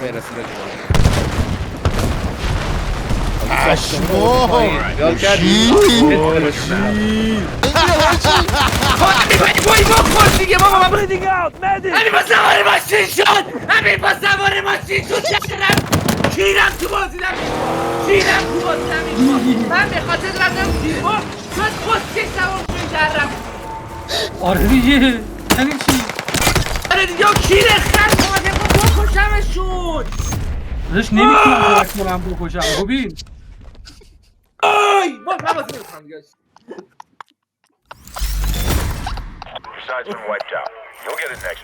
برسه اشمو یا کردی وای بخور دیگه بابا من Bleeding out, medic! همین با سوار ماشین شد همین با سوار ماشین شد کیرم تو بازی نمیشم من به خاطر رفتم تیمو شد خودکش سوار شد کردم آره دیگه یعنی چی؟ آره دیگه کیر خر کمکه با بکشمشون داشت نمیتونم کمک کنم بکشم ببین آی باز من بازی نمیخوام دیگه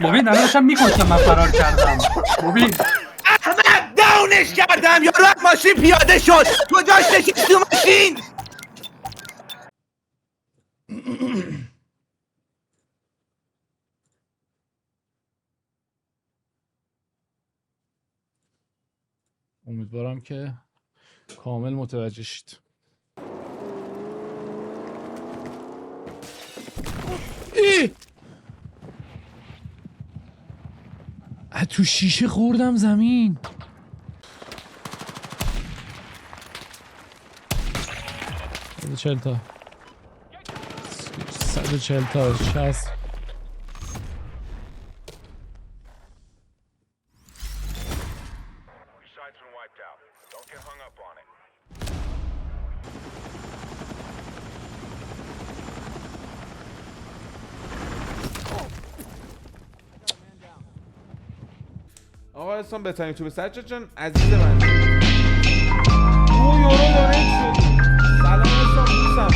ببین الان داشتم میکشتم من فرار کردم ببین احمد داونش کردم یارو از ماشین پیاده شد کجاش نشست تو ماشین امیدوارم که کامل متوجه شید. تو شیشه خوردم زمین. 140 تا 140 تا 60 آقا اسلام بهترین تو به سجاد جان عزیز من 2 یورو دونیت شد. سلام اسلام دوستم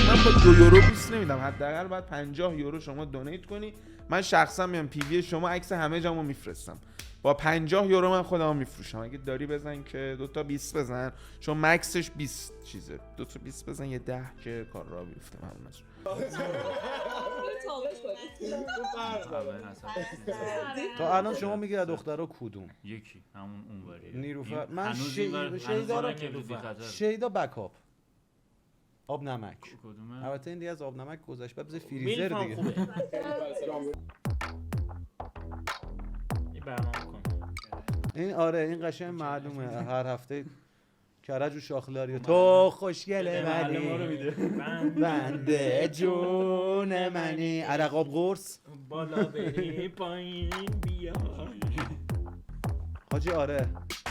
من با 2 یورو بیست نمیدم حداقل باید 50 یورو شما دونیت کنی من شخصا میام پی وی شما عکس همه جامو میفرستم با 50 یورو من خودمو میفروشم اگه داری بزن که 2 تا 20 بزن چون مکسش 20 چیزه 2 تا 20 بزن یه 10 که کار را بیفته ممنونش تو الان شما میگی از دخترها کدوم؟ یکی همون اونوریه نیروفر من شیدا بکاپ آب نمک کدومه؟ البته این دیگه از آب نمک گذشت بعد بذار فریزر دیگه این برنامه کن این آره این قشنگ معلومه هر هفته کرج و شاخلاری تو خوشگله منی بنده جون منی عرقاب قرص بالا بری پایین بیا حاجی آره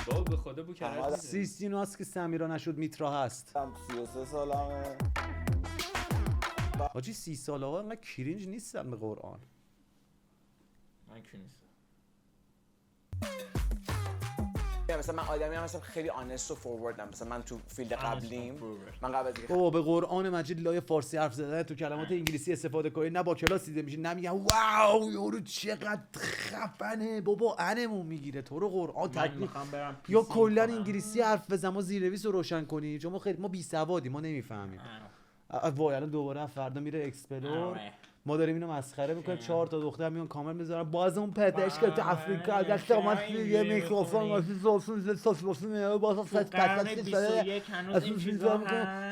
بابا به خدا بو کرج سیستیناس که سمیرا نشد میترا هست 33 سالمه حاجی 30 ساله ها انقدر کرینج نیستن به قرآن من کی نیستم مثلا من آدمی هم مثلا خیلی آنست و فوروردم مثلا من تو فیلد قبلیم من قبل از بابا به قرآن مجید لای فارسی حرف زدن تو کلمات انگلیسی استفاده کنی نه با کلاس دیده میشه نمیگن واو یارو چقدر خفنه بابا انمون میگیره تو رو قرآن تکلیف یا کلا انگلیسی حرف بزن ما زیرنویس رو روشن کنی چون ما بی سوادی ما نمیفهمیم وای الان دوباره فردا میره اکسپلور ما داریم اینو مسخره میکنیم 4 تا دختر میان کامل میذارن باز اون پدش که تو آفریقا از شما یه میکروفون واسه زوسون ساسوسون میاد باز فست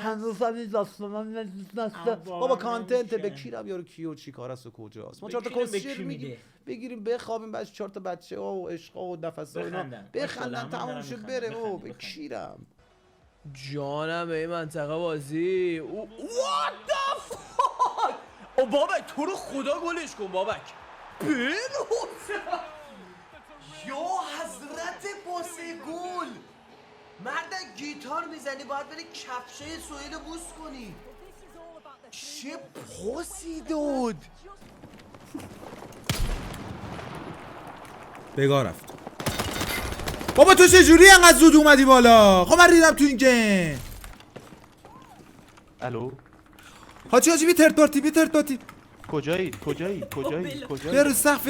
هنوز همین داستانا بابا کانتنت بکیرم یارو کیو چی کار است و کجاست ما 4 تا کوسچر میگیم بگیریم بخوابیم بعد 4 تا بچه و عشق و نفس و اینا بخندن تموم شه بره بابا بکیرم جانم به این منطقه بازی What the fuck او بابک تو رو خدا گلش کن بابک یا حضرت پاسه گل مرد گیتار میزنی باید بری کفشه سویل بوس کنی چه پاسی داد بگاه رفت بابا تو چجوری انقدر زود اومدی بالا خب من ریدم تو این گیم الو حاجی بی ترد پارتی کجایی بیا رو سقف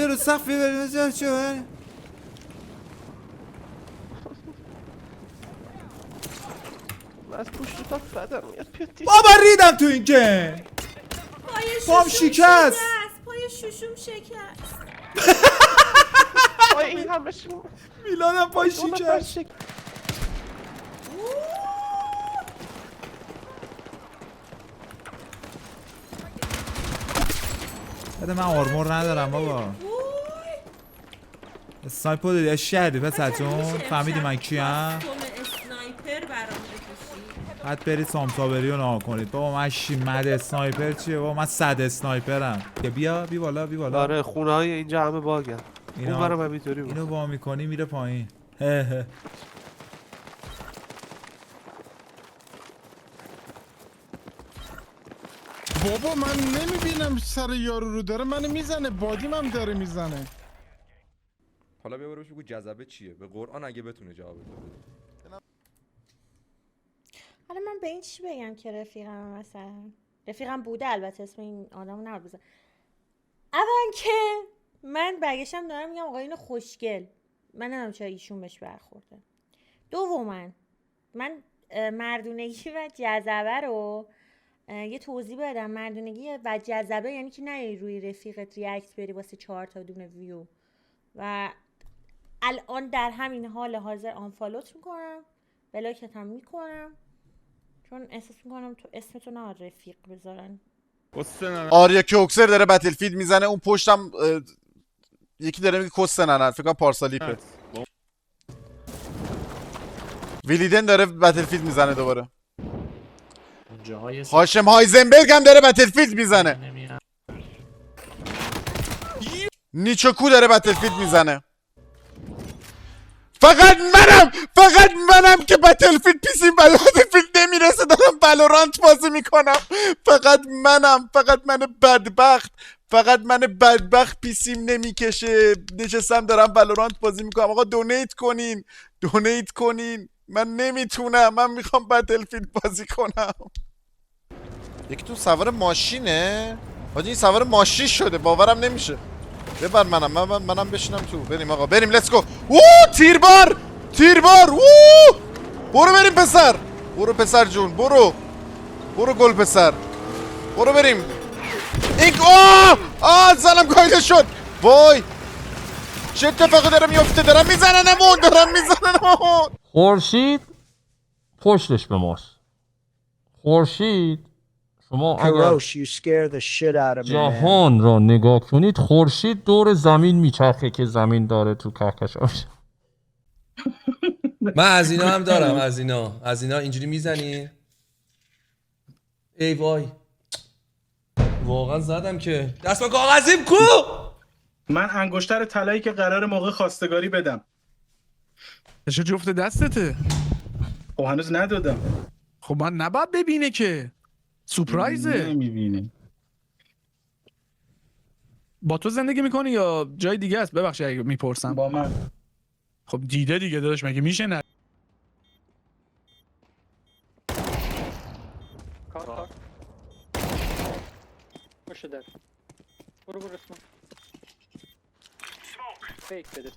من از پشت تا بدم میاد بابا ریدم تو این گیم پام شکست پای شوشوم شکست پای این همه میلانم پای شکست بده من آرمور ندارم بابا اسنایپر داری اش کردی پسر جون فهمیدی من کیم اسنایپر برام بکشی. بعد برید سامسابری رو نها کنید بابا من مد اسنایپر چیه بابا من 100 اسنایپرم بیا بی بالا بی بالا آره خونه های اینجا همه باگن اون برم همینطوری بود اینو وا میکنی میره پایین بابا من نمیبینم سر یارو رو داره منو میزنه بادیم هم داره میزنه. حالا بیا برو بگو جذبه چیه به قرآن اگه بتونه جواب بده. حالا من به این چی بگم که رفیقم مثلا رفیقم بوده، البته اسم این آدمو نباید بزنم. اول که من برگشتم دارم میگم آقا اینو خوشگل، من نمیدونم چرا ایشون بهش برخورده. دوما من مردونگی و جذبه رو یه توضیح بدم. مردونگی و جذبه یعنی که نه روی رفیقت ریاکت بری واسه 4 تا دونه ویو و الان در همین حال حاضر آنفالوت میکنم، بلاکت هم میکنم، چون احساس میکنم تو اسمتو نه رفیق بذارن. آریا کوکسر داره بتلفیلد میزنه اون پشتم یکی داره میگه کستنن فکر کنم پارسالیپه. ویلیدن داره بتلفیلد میزنه دوباره. هاشم هایزنبرگ هم داره بتلفیلد میزنه. نیچوکو داره بتلفیلد میزنه. فقط منم که بتلفیلد پیسیم بتلفیلد نمیرسه دارم والورانت بازی میکنم. فقط من بدبخت پیسیم نمیکشه نشستم دارم والورانت بازی میکنم. آقا دونیت کنین من نمیتونم، من میخوام بتلفیلد بازی کنم. یکی تو سوار ماشینه حاجی، این سوار ماشین شده باورم نمیشه. ببر منم بشینم تو. بریم آقا بریم لیتس گو. تیربار برو بریم پسر، برو پسر جون، برو گل پسر، برو بریم. این زنم کایده شد. وای چه اتفاقی داره میفته؟ دارم میزننمون. خورشید پشتش به ماست. خورشید شما اگر جهان را نگاه کنید خورشید دور زمین میچرخه که زمین داره تو کهکشان. من از اینا هم دارم، از اینا اینجوری میزنی. ای وای واقعا زدم که دست من کاغذیم کو. من انگشتر طلایی که قرار موقع خواستگاری بدم. چه جفت دستته؟ خب هنوز ندادم. خب من نباید ببینه که سورپرایزه. نمیبینه. با تو زندگی میکنی یا جای دیگه است؟ ببخشید اگه میپرسم. با من. خب دیده دیگه داداش مگه میشه نه؟ کار باشه در برو اسم فیک بده